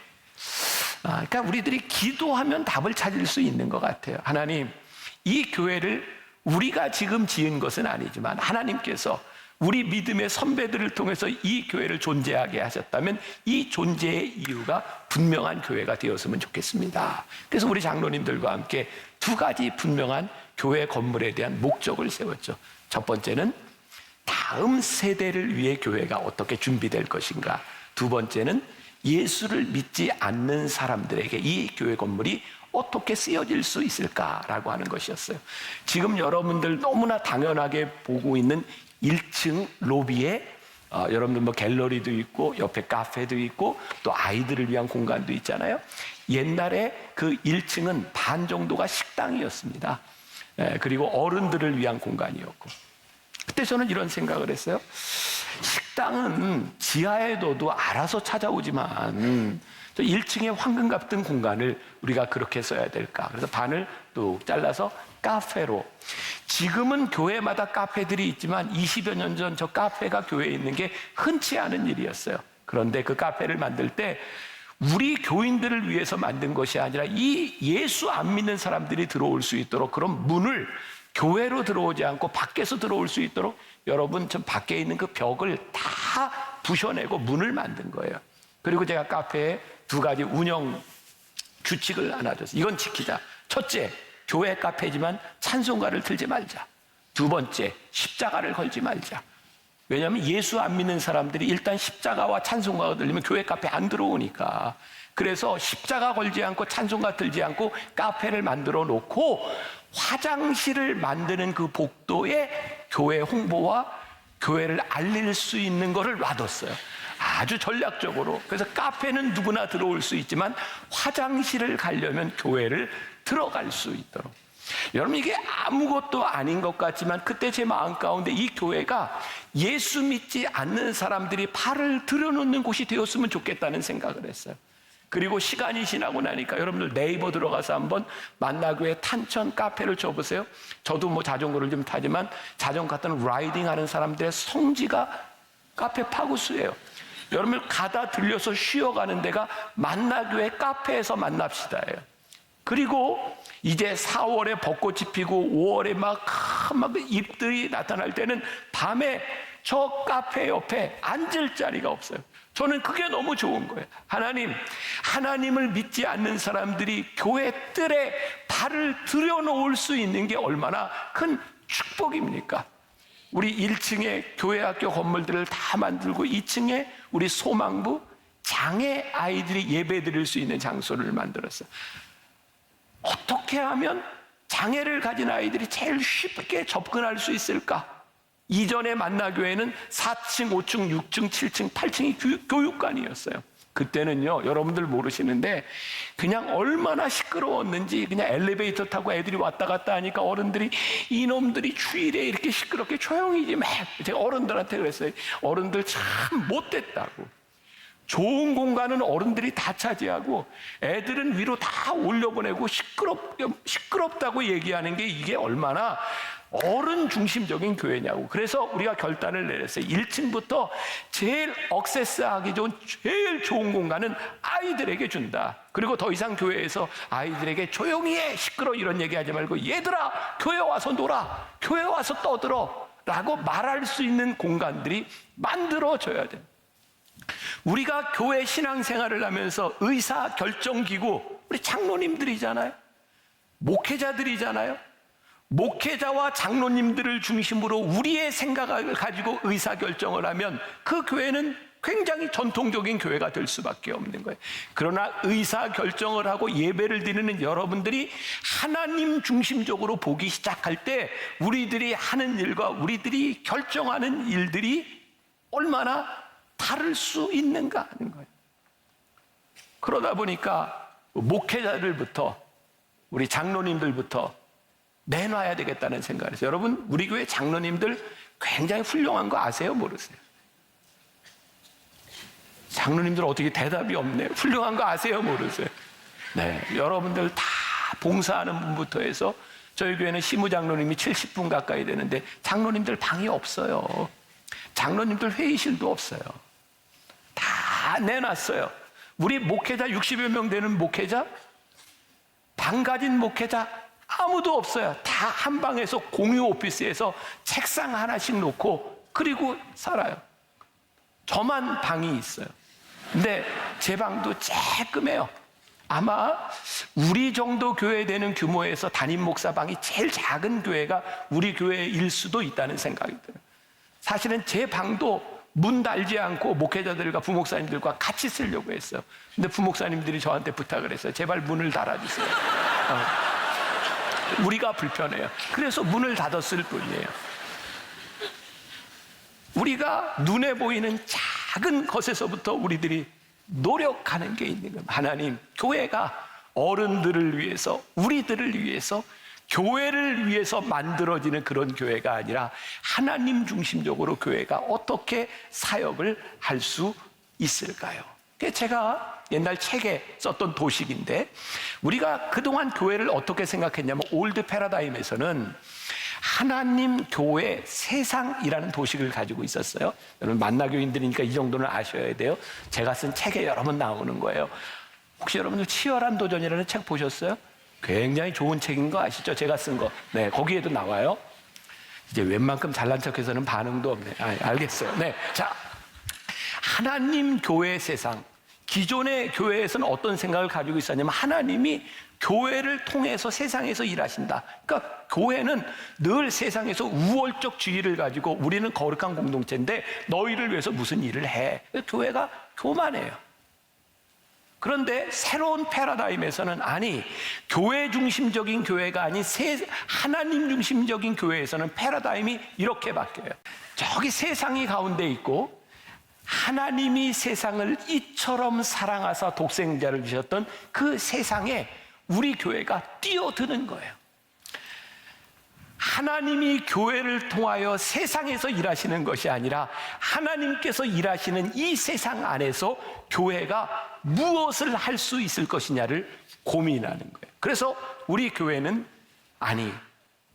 그러니까 우리들이 기도하면 답을 찾을 수 있는 것 같아요. 하나님, 이 교회를 우리가 지금 지은 것은 아니지만 하나님께서 우리 믿음의 선배들을 통해서 이 교회를 존재하게 하셨다면 이 존재의 이유가 분명한 교회가 되었으면 좋겠습니다. 그래서 우리 장로님들과 함께 두 가지 분명한 교회 건물에 대한 목적을 세웠죠. 첫 번째는 다음 세대를 위해 교회가 어떻게 준비될 것인가. 두 번째는 예수를 믿지 않는 사람들에게 이 교회 건물이 어떻게 쓰여질 수 있을까라고 하는 것이었어요. 지금 여러분들 너무나 당연하게 보고 있는 1층 로비에 여러분들 뭐 갤러리도 있고 옆에 카페도 있고 또 아이들을 위한 공간도 있잖아요. 옛날에 그 1층은 반 정도가 식당이었습니다. 그리고 어른들을 위한 공간이었고, 그때 저는 이런 생각을 했어요. 식당은 지하에 둬도 알아서 찾아오지만 1층에 황금 같은 공간을 우리가 그렇게 써야 될까? 그래서 반을 또 잘라서 카페로. 지금은 교회마다 카페들이 있지만 20여 년 전 저 카페가 교회에 있는 게 흔치 않은 일이었어요. 그런데 그 카페를 만들 때 우리 교인들을 위해서 만든 것이 아니라 이 예수 안 믿는 사람들이 들어올 수 있도록 그런 문을 교회로 들어오지 않고 밖에서 들어올 수 있도록 여러분 저 밖에 있는 그 벽을 다 부셔내고 문을 만든 거예요. 그리고 제가 카페에 두 가지 운영 규칙을 하나 줬어요. 이건 지키자. 첫째, 교회 카페지만 찬송가를 틀지 말자. 두 번째, 십자가를 걸지 말자. 왜냐하면 예수 안 믿는 사람들이 일단 십자가와 찬송가가 들리면 교회 카페 안 들어오니까. 그래서 십자가 걸지 않고 찬송가 틀지 않고 카페를 만들어 놓고 화장실을 만드는 그 복도에 교회 홍보와 교회를 알릴 수 있는 거를 놔뒀어요. 아주 전략적으로. 그래서 카페는 누구나 들어올 수 있지만 화장실을 가려면 교회를 들어갈 수 있도록. 여러분, 이게 아무것도 아닌 것 같지만 그때 제 마음 가운데 이 교회가 예수 믿지 않는 사람들이 발을 들여놓는 곳이 되었으면 좋겠다는 생각을 했어요. 그리고 시간이 지나고 나니까 여러분들 네이버 들어가서 한번 만나교회 탄천 카페를 쳐보세요. 저도 뭐 자전거를 좀 타지만 자전거 타는 라이딩 하는 사람들의 성지가 카페 파구수예요. 여러분 가다 들려서 쉬어가는 데가 만나교회 카페에서 만납시다예요. 그리고 이제 4월에 벚꽃이 피고 5월에 막 잎들이 나타날 때는 밤에 저 카페 옆에 앉을 자리가 없어요. 저는 그게 너무 좋은 거예요. 하나님을 믿지 않는 사람들이 교회 뜰에 발을 들여놓을 수 있는 게 얼마나 큰 축복입니까? 우리 1층에 교회 학교 건물들을 다 만들고 2층에 우리 소망부 장애 아이들이 예배 드릴 수 있는 장소를 만들었어요. 어떻게 하면 장애를 가진 아이들이 제일 쉽게 접근할 수 있을까? 이전에 만나교회는 4층, 5층, 6층, 7층, 8층이 교육관이었어요. 그때는요, 여러분들 모르시는데 그냥 얼마나 시끄러웠는지, 그냥 엘리베이터 타고 애들이 왔다 갔다 하니까 어른들이 이놈들이 주일에 이렇게 시끄럽게 조용히 좀 해. 제가 어른들한테 그랬어요. 어른들 참 못됐다고. 좋은 공간은 어른들이 다 차지하고 애들은 위로 다 올려보내고 시끄럽다고 얘기하는 게 이게 얼마나 어른 중심적인 교회냐고. 그래서 우리가 결단을 내렸어요. 1층부터 제일 억세스하기 좋은 제일 좋은 공간은 아이들에게 준다. 그리고 더 이상 교회에서 아이들에게 조용히 해, 시끄러 이런 얘기하지 말고 얘들아 교회 와서 놀아, 교회 와서 떠들어 라고 말할 수 있는 공간들이 만들어져야 돼. 우리가 교회 신앙생활을 하면서 의사결정기구, 우리 장로님들이잖아요. 목회자들이잖아요. 목회자와 장로님들을 중심으로 우리의 생각을 가지고 의사결정을 하면 그 교회는 굉장히 전통적인 교회가 될 수밖에 없는 거예요. 그러나 의사결정을 하고 예배를 드리는 여러분들이 하나님 중심적으로 보기 시작할 때 우리들이 하는 일과 우리들이 결정하는 일들이 얼마나 다를 수 있는가 하는 거예요. 그러다 보니까 목회자들부터 우리 장로님들부터 내놔야 되겠다는 생각을 했어요. 여러분, 우리 교회 장로님들 굉장히 훌륭한 거 아세요? 모르세요? 장로님들 어떻게 대답이 없네요. 훌륭한 거 아세요? 모르세요? 네, 여러분들 다 봉사하는 분부터 해서 저희 교회는 시무장로님이 70분 가까이 되는데 장로님들 방이 없어요. 장로님들 회의실도 없어요. 다 내놨어요. 우리 목회자 60여 명 되는 목회자, 방 가진 목회자 아무도 없어요. 다 한 방에서 공유 오피스에서 책상 하나씩 놓고 그리고 살아요. 저만 방이 있어요. 근데 제 방도 쬐끔해요. 아마 우리 정도 교회 되는 규모에서 담임 목사 방이 제일 작은 교회가 우리 교회일 수도 있다는 생각이 들어요. 사실은 제 방도 문 달지 않고 목회자들과 부목사님들과 같이 쓰려고 했어요. 근데 부목사님들이 저한테 부탁을 했어요. 제발 문을 달아주세요. 우리가 불편해요. 그래서 문을 닫았을 뿐이에요. 우리가 눈에 보이는 작은 것에서부터 우리들이 노력하는 게 있는 거예요. 하나님, 교회가 어른들을 위해서, 우리들을 위해서, 교회를 위해서 만들어지는 그런 교회가 아니라 하나님 중심적으로 교회가 어떻게 사역을 할 수 있을까요? 제가 옛날 책에 썼던 도식인데, 우리가 그동안 교회를 어떻게 생각했냐면 올드 패러다임에서는 하나님, 교회, 세상이라는 도식을 가지고 있었어요. 여러분 만나교인들이니까 이 정도는 아셔야 돼요. 제가 쓴 책에 여러 번 나오는 거예요. 혹시 여러분들 치열한 도전이라는 책 보셨어요? 굉장히 좋은 책인 거 아시죠? 제가 쓴 거. 네, 거기에도 나와요. 이제 웬만큼 잘난 척해서는 반응도 없네. 알겠어요. 네, 자, 하나님, 교회, 세상. 기존의 교회에서는 어떤 생각을 가지고 있었냐면 하나님이 교회를 통해서 세상에서 일하신다. 그러니까 교회는 늘 세상에서 우월적 지위를 가지고 우리는 거룩한 공동체인데 너희를 위해서 무슨 일을 해. 교회가 교만해요. 그런데 새로운 패러다임에서는 아니, 교회 중심적인 교회가 아닌 하나님 중심적인 교회에서는 패러다임이 이렇게 바뀌어요. 저기 세상이 가운데 있고 하나님이 세상을 이처럼 사랑하사 독생자를 주셨던 그 세상에 우리 교회가 뛰어드는 거예요. 하나님이 교회를 통하여 세상에서 일하시는 것이 아니라 하나님께서 일하시는 이 세상 안에서 교회가 무엇을 할 수 있을 것이냐를 고민하는 거예요. 그래서 우리 교회는 아니,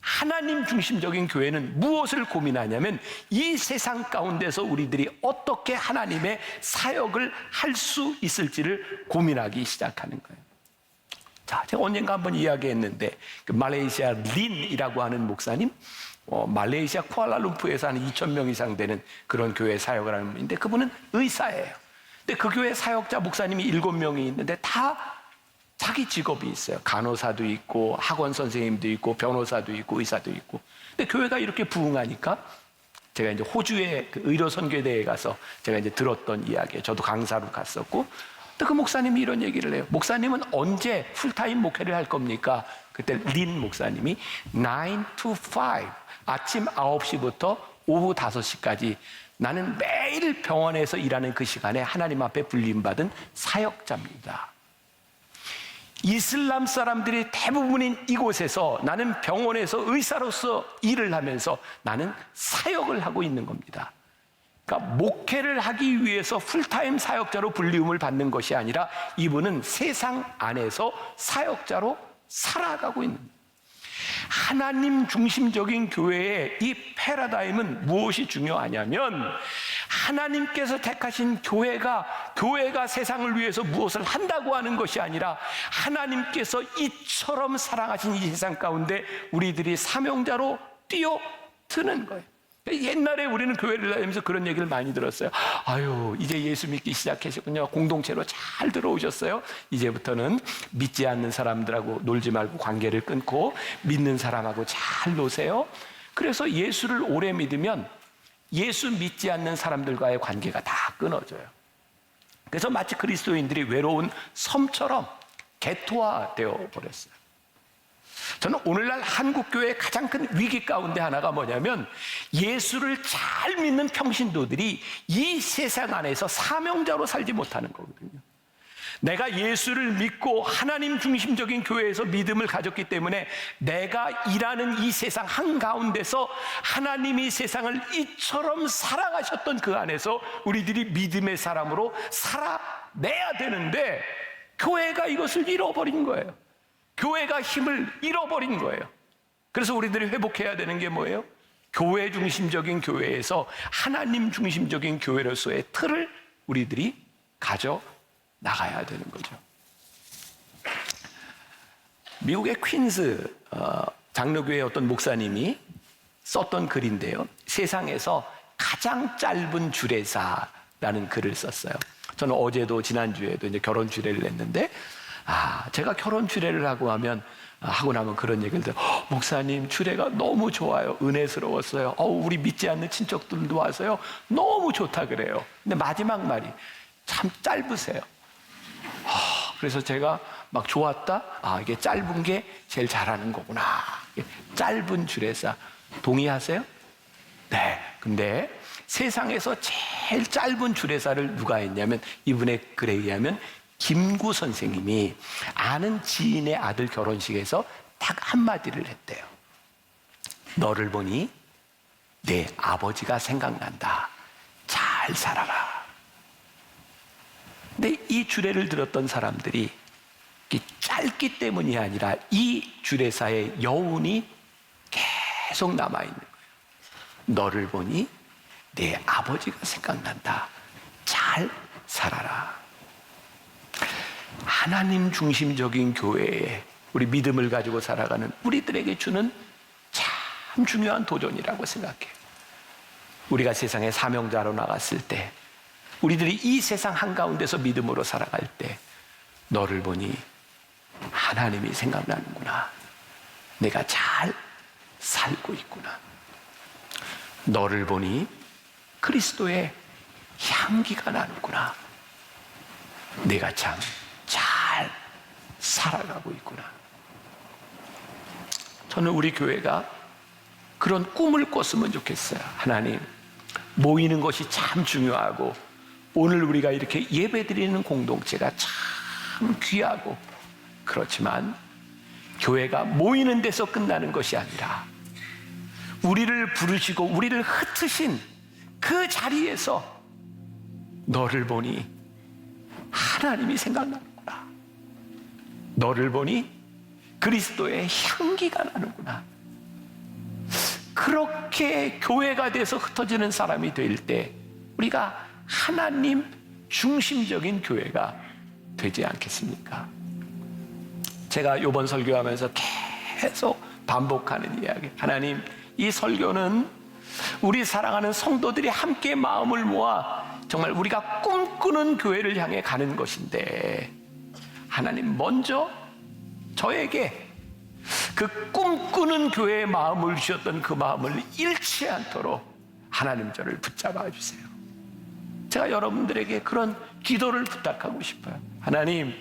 하나님 중심적인 교회는 무엇을 고민하냐면 이 세상 가운데서 우리들이 어떻게 하나님의 사역을 할 수 있을지를 고민하기 시작하는 거예요. 자, 제가 언젠가 한번 이야기했는데 그 말레이시아 린이라고 하는 목사님, 말레이시아 쿠알라룸푸르에서 한 2,000명 이상 되는 그런 교회 사역을 하는 분인데 그분은 의사예요. 근데 그 교회 사역자 목사님이 7명이 있는데 다 자기 직업이 있어요. 간호사도 있고 학원 선생님도 있고 변호사도 있고 의사도 있고. 근데 교회가 이렇게 부흥하니까 제가 이제 호주의 그 의료 선교대회에 가서 제가 이제 들었던 이야기예요. 저도 강사로 갔었고. 근데 그 목사님이 이런 얘기를 해요. 목사님은 언제 풀타임 목회를 할 겁니까? 그때 린 목사님이 9 to 5 아침 9시부터 오후 5시까지 나는 매일 병원에서 일하는 그 시간에 하나님 앞에 불림받은 사역자입니다. 이슬람 사람들이 대부분인 이곳에서 나는 병원에서 의사로서 일을 하면서 나는 사역을 하고 있는 겁니다. 그러니까 목회를 하기 위해서 풀타임 사역자로 불리움을 받는 것이 아니라 이분은 세상 안에서 사역자로 살아가고 있는 거예요. 하나님 중심적인 교회의 이 패러다임은 무엇이 중요하냐면 하나님께서 택하신 교회가 세상을 위해서 무엇을 한다고 하는 것이 아니라 하나님께서 이처럼 사랑하신 이 세상 가운데 우리들이 사명자로 뛰어드는 거예요. 옛날에 우리는 교회를 다니면서 그런 얘기를 많이 들었어요. 아유, 이제 예수 믿기 시작하셨군요. 공동체로 잘 들어오셨어요. 이제부터는 믿지 않는 사람들하고 놀지 말고 관계를 끊고 믿는 사람하고 잘 노세요. 그래서 예수를 오래 믿으면 예수 믿지 않는 사람들과의 관계가 다 끊어져요. 그래서 마치 그리스도인들이 외로운 섬처럼 개토화되어 버렸어요. 저는 오늘날 한국교회의 가장 큰 위기 가운데 하나가 뭐냐면 예수를 잘 믿는 평신도들이 이 세상 안에서 사명자로 살지 못하는 거거든요. 내가 예수를 믿고 하나님 중심적인 교회에서 믿음을 가졌기 때문에 내가 일하는 이 세상 한가운데서 하나님이 세상을 이처럼 사랑하셨던 그 안에서 우리들이 믿음의 사람으로 살아내야 되는데 교회가 이것을 잃어버린 거예요. 교회가 힘을 잃어버린 거예요. 그래서 우리들이 회복해야 되는 게 뭐예요? 교회 중심적인 교회에서 하나님 중심적인 교회로서의 틀을 우리들이 가져 나가야 되는 거죠. 미국의 퀸스 장로교회 어떤 목사님이 썼던 글인데요. 세상에서 가장 짧은 주례사라는 글을 썼어요. 저는 어제도 지난주에도 이제 결혼 주례를 했는데 제가 결혼 주례를 하고 나면 그런 얘기를 들어요. 목사님 주례가 너무 좋아요. 은혜스러웠어요. 우리 믿지 않는 친척들도 와서요. 너무 좋다 그래요. 근데 마지막 말이 참 짧으세요. 그래서 제가 막 좋았다. 이게 짧은 게 제일 잘하는 거구나. 짧은 주례사 동의하세요? 네. 근데 세상에서 제일 짧은 주례사를 누가 했냐면 이분의 글에 의하면 김구 선생님이 아는 지인의 아들 결혼식에서 딱 한마디를 했대요. 너를 보니 내 아버지가 생각난다. 잘 살아라. 근데 이 주례를 들었던 사람들이 짧기 때문이 아니라 이 주례사의 여운이 계속 남아있는 거예요. 너를 보니 내 아버지가 생각난다. 잘 살아라. 하나님 중심적인 교회에 우리 믿음을 가지고 살아가는 우리들에게 주는 참 중요한 도전이라고 생각해요. 우리가 세상에 사명자로 나갔을 때 우리들이 이 세상 한가운데서 믿음으로 살아갈 때 너를 보니 하나님이 생각나는구나. 내가 잘 살고 있구나. 너를 보니 그리스도의 향기가 나는구나. 내가 참 잘 살아가고 있구나. 저는 우리 교회가 그런 꿈을 꿨으면 좋겠어요. 하나님, 모이는 것이 참 중요하고 오늘 우리가 이렇게 예배드리는 공동체가 참 귀하고 그렇지만 교회가 모이는 데서 끝나는 것이 아니라 우리를 부르시고 우리를 흩으신 그 자리에서 너를 보니 하나님이 생각나는구나. 너를 보니 그리스도의 향기가 나는구나. 그렇게 교회가 돼서 흩어지는 사람이 될 때 우리가 하나님 중심적인 교회가 되지 않겠습니까? 제가 이번 설교하면서 계속 반복하는 이야기. 하나님, 이 설교는 우리 사랑하는 성도들이 함께 마음을 모아 정말 우리가 꿈꾸는 교회를 향해 가는 것인데 하나님 먼저 저에게 그 꿈꾸는 교회의 마음을 주셨던 그 마음을 잃지 않도록 하나님 저를 붙잡아 주세요. 제가 여러분들에게 그런 기도를 부탁하고 싶어요. 하나님,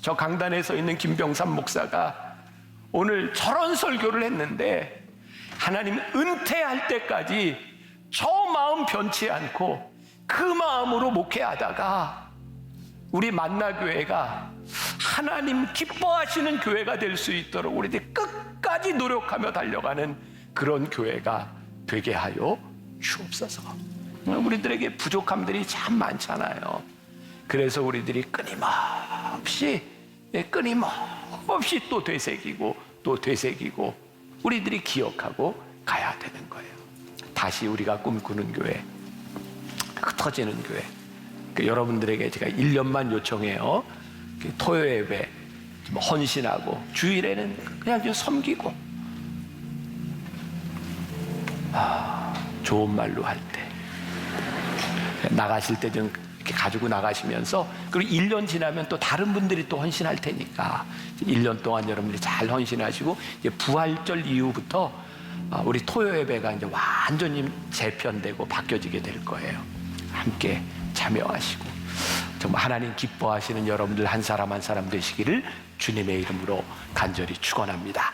저 강단에 서 있는 김병삼 목사가 오늘 저런 설교를 했는데 하나님 은퇴할 때까지 저 마음 변치 않고 그 마음으로 목회하다가 우리 만나교회가 하나님 기뻐하시는 교회가 될 수 있도록 우리들이 끝까지 노력하며 달려가는 그런 교회가 되게 하여 주옵소서. 우리들에게 부족함들이 참 많잖아요. 그래서 우리들이 끊임없이 또 되새기고 또 되새기고 우리들이 기억하고 가야 되는 거예요. 다시 우리가 꿈꾸는 교회, 흩어지는 교회. 여러분들에게 제가 1년만 요청해요. 토요 예배 좀 헌신하고 주일에는 그냥 좀 섬기고 좋은 말로 할 때 나가실 때 좀 이렇게 가지고 나가시면서, 그리고 1년 지나면 또 다른 분들이 또 헌신할 테니까 1년 동안 여러분들이 잘 헌신하시고 이제 부활절 이후부터 우리 토요 예배가 이제 완전히 재편되고 바뀌어지게 될 거예요. 함께 참여하시고 정말 하나님 기뻐하시는 여러분들 한 사람 한 사람 되시기를 주님의 이름으로 간절히 축원합니다.